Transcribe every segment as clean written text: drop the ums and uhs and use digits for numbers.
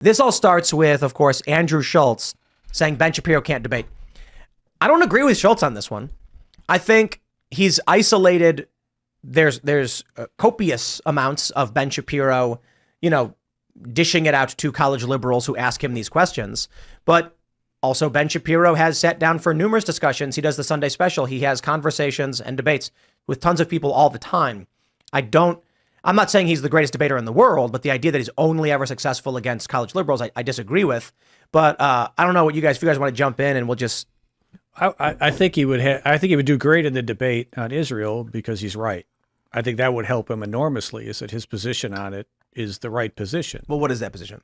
This all starts with, of course, Andrew Schultz saying Ben Shapiro can't debate. I don't agree with Schultz on this one. I think he's isolated. There's copious amounts of Ben Shapiro, dishing it out to college liberals who ask him these questions. But also Ben Shapiro has sat down for numerous discussions. He does the Sunday special. He has conversations and debates with tons of people all the time. I'm not saying he's the greatest debater in the world, but the idea that he's only ever successful against college liberals, I disagree with. But I don't know if you guys want to jump in and we'll just. I think he would. I think he would do great in the debate on Israel because he's right. I think that would help him enormously. Is that his position on it is the right position? Well, what is that position?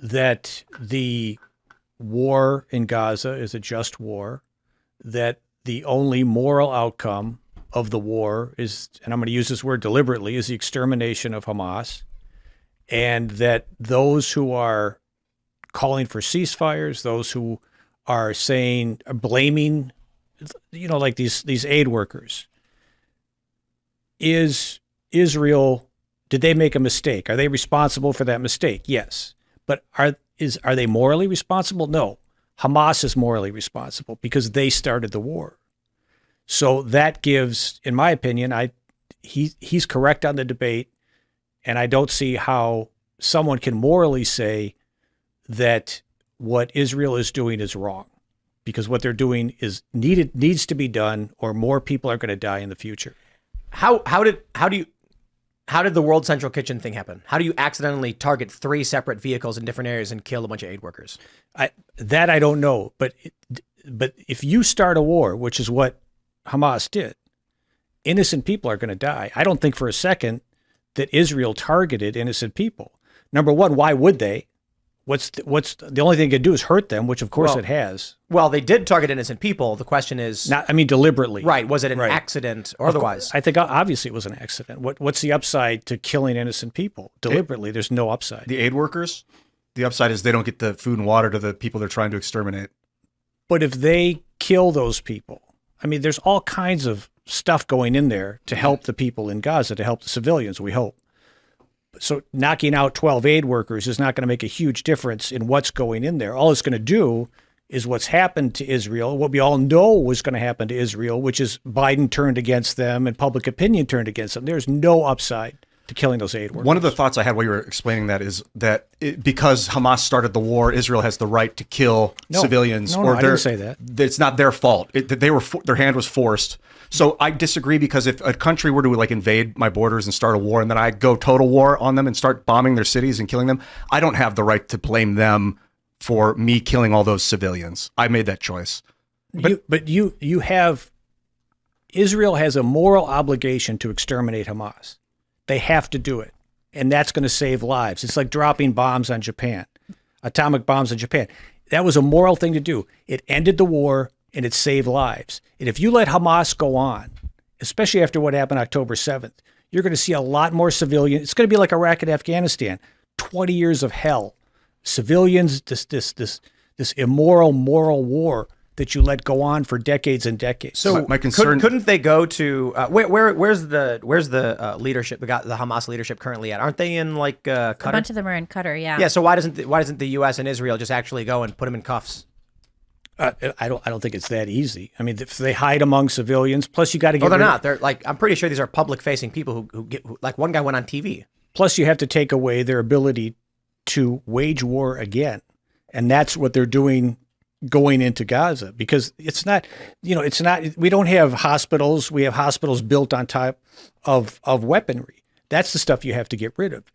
That the war in Gaza is a just war. That the only moral outcome of the war is, and I'm going to use this word deliberately, is the extermination of Hamas, and that those who are calling for ceasefires, those who are blaming, like these aid workers, is Israel, did they make a mistake? Are they responsible for that mistake? Yes. But are they morally responsible? No. Hamas is morally responsible because they started the war. So that gives, in my opinion, he's correct on the debate, and I don't see how someone can morally say that what Israel is doing is wrong, because what they're doing is needs to be done, or more people are going to die in the future. How did the World Central Kitchen thing happen? How do you accidentally target 3 separate vehicles in different areas and kill a bunch of aid workers? I don't know, but if you start a war, which is what Hamas did, innocent people are going to die. I don't think for a second that Israel targeted innocent people. Number one, why would they? What's the only thing it could do is hurt them, which of course it has. Well, they did target innocent people. The question is, deliberately. Right? Was it an accident or otherwise? I think obviously it was an accident. What's the upside to killing innocent people deliberately? There's no upside. The aid workers, the upside is they don't get the food and water to the people they're trying to exterminate. But if they kill those people, there's all kinds of stuff going in there to help the people in Gaza, to help the civilians, we hope. So knocking out 12 aid workers is not going to make a huge difference in what's going in there. All it's going to do is what's happened to Israel, what we all know was going to happen to Israel, which is Biden turned against them and public opinion turned against them. There's no upside to killing those aid workers. One of the thoughts I had while you were explaining that is that because Hamas started the war, Israel has the right to kill civilians. No, I didn't say that. It's not their fault. Their hand was forced. So I disagree, because if a country were to invade my borders and start a war, and then I go total war on them and start bombing their cities and killing them, I don't have the right to blame them for me killing all those civilians. I made that choice. But you have, Israel has a moral obligation to exterminate Hamas. They have to do it. And that's going to save lives. It's like dropping bombs on Japan, atomic bombs on Japan. That was a moral thing to do. It ended the war and it saved lives. And if you let Hamas go on, especially after what happened October 7th, you're going to see a lot more civilians. It's going to be like Iraq and Afghanistan, 20 years of hell. Civilians, this immoral, moral war that you let go on for decades and decades. So my concern, couldn't they go to where's the leadership, the Hamas leadership currently at? Aren't they in Qatar? A bunch of them are in Qatar, yeah. Yeah, so why doesn't the U.S. and Israel just actually go and put them in cuffs? I don't think it's that easy. If they hide among civilians, plus you got to get. Oh, they're not. They're I'm pretty sure these are public-facing people who get, one guy went on TV. Plus, you have to take away their ability to wage war again, and that's what they're doing going into Gaza, because it's not. We don't have hospitals. We have hospitals built on top of weaponry. That's the stuff you have to get rid of.